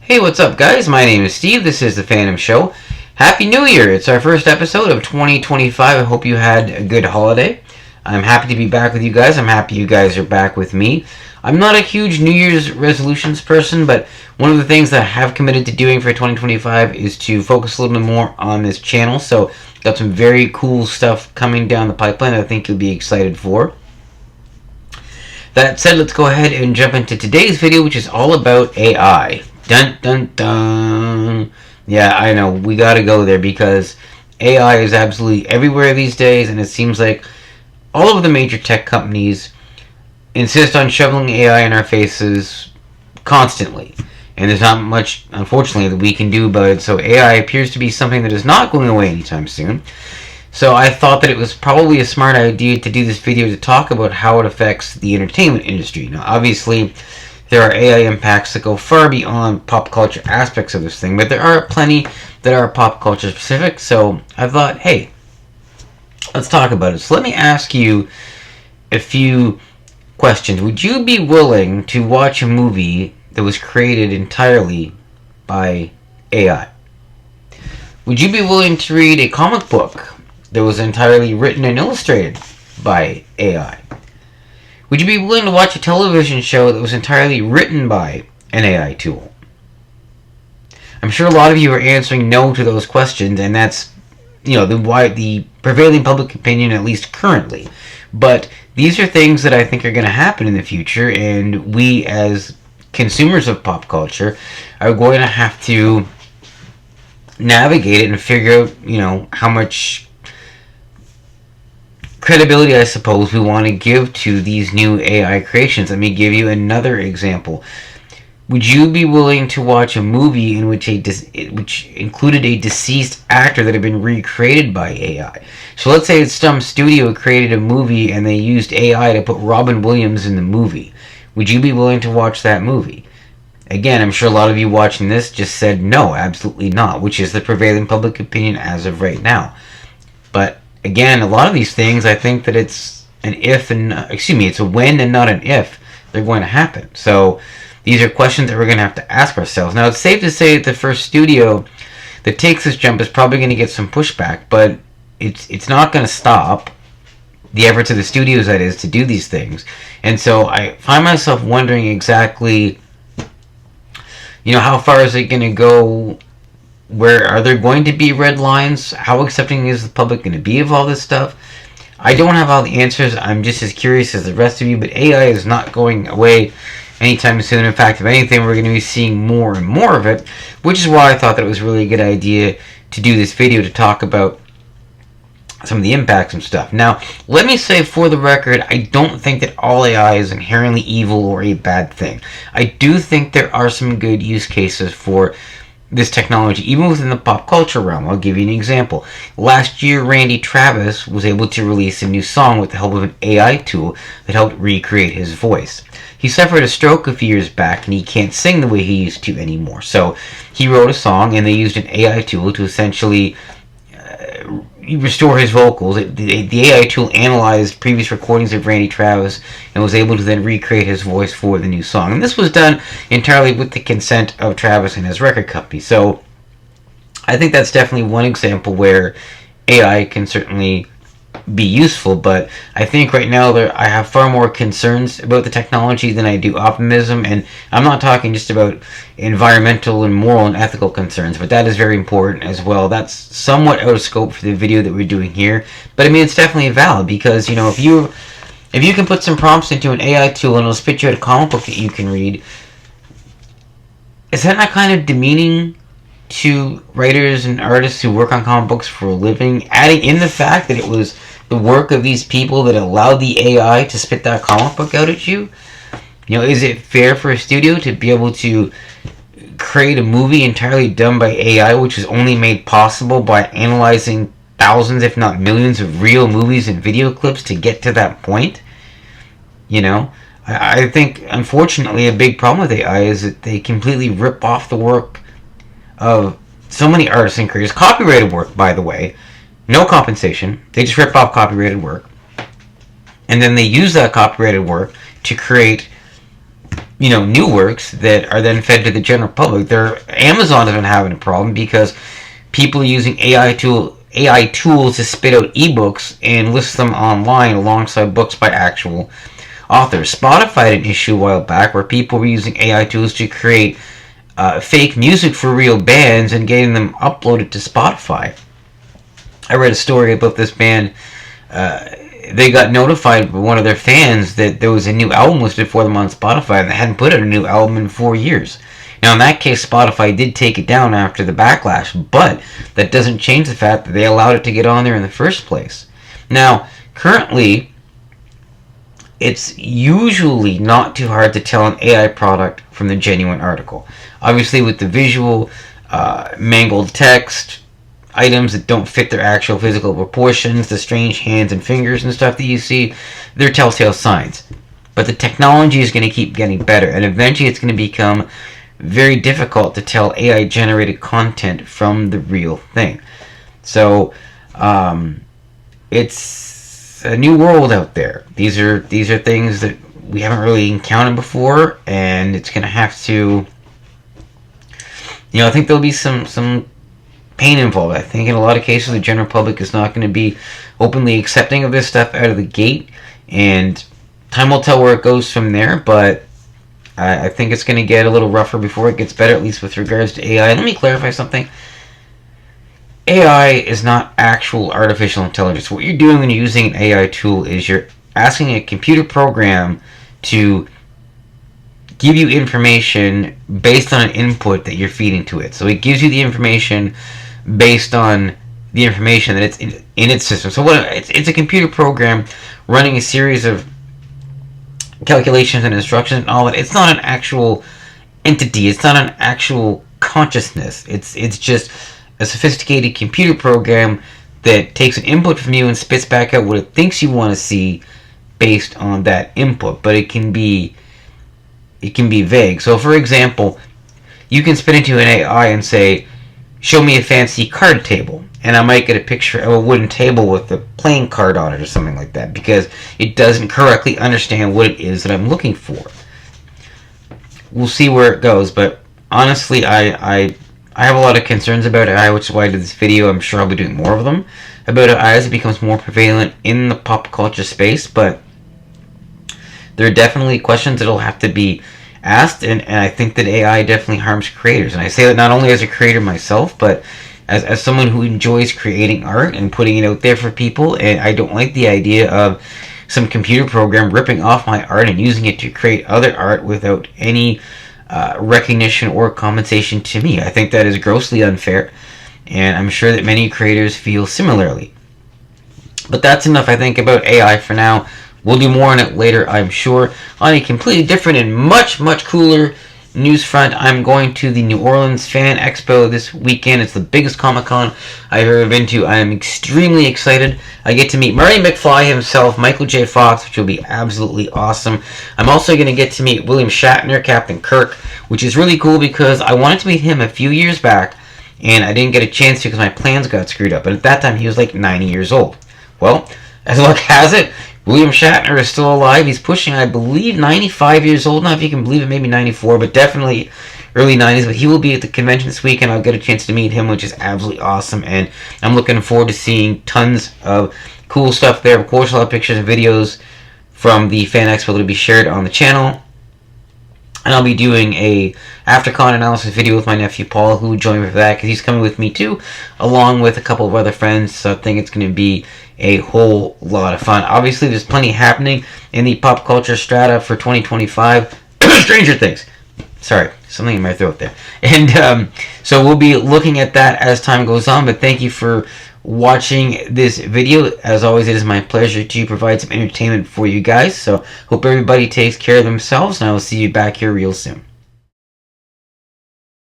Hey, what's up, guys? My name is Steve. This is The Phantom Show. Happy New Year! It's our first episode of 2025. I hope you had a good holiday. I'm happy to be back with you guys. I'm happy you guys are back with me. I'm not a huge New Year's resolutions person, but one of the things that I have committed to doing for 2025 is to focus a little bit more on this channel. So, got some very cool stuff coming down the pipeline that I think you'll be excited for. That said, let's go ahead and jump into today's video, which is all about AI. Dun dun dun. Yeah, I know, we gotta go there because AI is absolutely everywhere these days, and it seems like all of the major tech companies insist on shoveling AI in our faces constantly. And there's not much, unfortunately, that we can do about it. So AI appears to be something that is not going away anytime soon. So I thought that it was probably a smart idea to do this video to talk about how it affects the entertainment industry. Now, obviously, there are AI impacts that go far beyond pop culture aspects of this thing, but there are plenty that are pop culture specific. So I thought, hey, let's talk about it. So let me ask you a few questions. Would you be willing to watch a movie that was created entirely by AI? Would you be willing to read a comic book that was entirely written and illustrated by AI? Would you be willing to watch a television show that was entirely written by an AI tool? I'm sure a lot of you are answering no to those questions, and that's, the prevailing public opinion, at least currently. But these are things that I think are going to happen in the future, and we as consumers of pop culture are going to have to navigate it and figure out, how much credibility, I suppose, we want to give to these new AI creations. Let me give you another example. Would you be willing to watch a movie in which included a deceased actor that had been recreated by AI? So let's say some studio created a movie and they used AI to put Robin Williams in the movie. Would you be willing to watch that movie? Again, I'm sure a lot of you watching this just said no, absolutely not, which is the prevailing public opinion as of right now. But again, a lot of these things, I think that it's it's a when and not an if they're going to happen. So these are questions that we're going to have to ask ourselves. Now, it's safe to say that the first studio that takes this jump is probably going to get some pushback, but it's not going to stop the efforts of the studios, that is, to do these things. And so I find myself wondering exactly, how far is it going to go? Where are there going to be red lines? How accepting is the public going to be of all this stuff? I don't have all the answers. I'm just as curious as the rest of you, but AI is not going away anytime soon. In fact, if anything, we're going to be seeing more and more of it, which is why I thought that it was really a good idea to do this video to talk about some of the impacts and stuff. Now, let me say for the record, I don't think that all AI is inherently evil or a bad thing. I do think there are some good use cases for this technology, even within the pop culture realm. I'll give you an example. Last year, Randy Travis was able to release a new song with the help of an AI tool that helped recreate his voice. He suffered a stroke a few years back, and he can't sing the way he used to anymore. So he wrote a song, and they used an AI tool to essentially restore his vocals. The AI tool analyzed previous recordings of Randy Travis and was able to then recreate his voice for the new song. And this was done entirely with the consent of Travis and his record company. So I think that's definitely one example where AI can certainly be useful, but I think right now I have far more concerns about the technology than I do optimism, and I'm not talking just about environmental and moral and ethical concerns, but that is very important as well. That's somewhat out of scope for the video that we're doing here, but I mean, it's definitely valid because, if you can put some prompts into an AI tool and it'll spit you out a comic book that you can read, is that not kind of demeaning to writers and artists who work on comic books for a living, adding in the fact that it was the work of these people that allowed the AI to spit that comic book out at you? Is it fair for a studio to be able to create a movie entirely done by AI, which was only made possible by analyzing thousands, if not millions, of real movies and video clips to get to that point? I think, unfortunately, a big problem with AI is that they completely rip off the work of so many artists and creators. Copyrighted work, by the way, no compensation. They just rip off copyrighted work, and then they use that copyrighted work to create new works that are then fed to the general public. Amazon has been having a problem because people are using AI tools to spit out ebooks and list them online alongside books by actual authors. Spotify had an issue a while back where people were using AI tools to create fake music for real bands and getting them uploaded to Spotify. I read a story about this band. They got notified by one of their fans that there was a new album listed for them on Spotify, and they hadn't put out a new album in 4 years. Now, in that case, Spotify did take it down after the backlash, but that doesn't change the fact that they allowed it to get on there in the first place. Now, currently, it's usually not too hard to tell an AI product from the genuine article. Obviously, with the visual, mangled text, items that don't fit their actual physical proportions, the strange hands and fingers and stuff that you see, they're telltale signs. But the technology is going to keep getting better, and eventually it's going to become very difficult to tell AI generated content from the real thing. So it's a new world out there. These are things that we haven't really encountered before, and it's going to have to, I think there'll be some pain involved. I think in a lot of cases the general public is not going to be openly accepting of this stuff out of the gate, and time will tell where it goes from there, but I think it's going to get a little rougher before it gets better, at least with regards to AI. Let me clarify something. AI is not actual artificial intelligence. What you're doing when you're using an AI tool is you're asking a computer program to give you information based on an input that you're feeding to it. So it gives you the information based on the information that it's in its system. So it's a computer program running a series of calculations and instructions and all that. It's not an actual entity. It's not an actual consciousness. It's just a sophisticated computer program that takes an input from you and spits back out what it thinks you want to see based on that input. But it can be vague. So, for example, you can spit into an AI and say, "Show me a fancy card table," and I might get a picture of a wooden table with a playing card on it or something like that, because it doesn't correctly understand what it is that I'm looking for. We'll see where it goes, but honestly, I have a lot of concerns about AI, which is why I did this video. I'm sure I'll be doing more of them about AI as it becomes more prevalent in the pop culture space, but there are definitely questions that'll have to be asked, and I think that AI definitely harms creators. And I say that not only as a creator myself, but as someone who enjoys creating art and putting it out there for people. And I don't like the idea of some computer program ripping off my art and using it to create other art without any recognition or compensation to me. I think that is grossly unfair, and I'm sure that many creators feel similarly. But that's enough, I think, about AI for now. We'll do more on it later, I'm sure. On a completely different and much, much cooler news front, I'm going to the New Orleans Fan Expo this weekend. It's the biggest Comic-Con I've ever been to. I am extremely excited. I get to meet Marty McFly himself, Michael J. Fox, which will be absolutely awesome. I'm also going to get to meet William Shatner, Captain Kirk, which is really cool because I wanted to meet him a few years back, and I didn't get a chance to because my plans got screwed up. And at that time, he was like 90 years old. Well, as luck has it, William Shatner is still alive. He's pushing, I believe, 95 years old now, if you can believe it, maybe 94, but definitely early 90s. But he will be at the convention this week, and I'll get a chance to meet him, which is absolutely awesome. And I'm looking forward to seeing tons of cool stuff there. Of course, a lot of pictures and videos from the Fan Expo that will be shared on the channel. And I'll be doing a AfterCon analysis video with my nephew Paul, who will join me for that, because he's coming with me too, along with a couple of other friends. So I think it's going to be a whole lot of fun. Obviously, there's plenty happening in the pop culture strata for 2025. Stranger Things. Sorry, something in my throat there. And so we'll be looking at that as time goes on. But thank you for watching this video. As always, it is my pleasure to provide some entertainment for you guys. So hope everybody takes care of themselves, and I will see you back here real soon.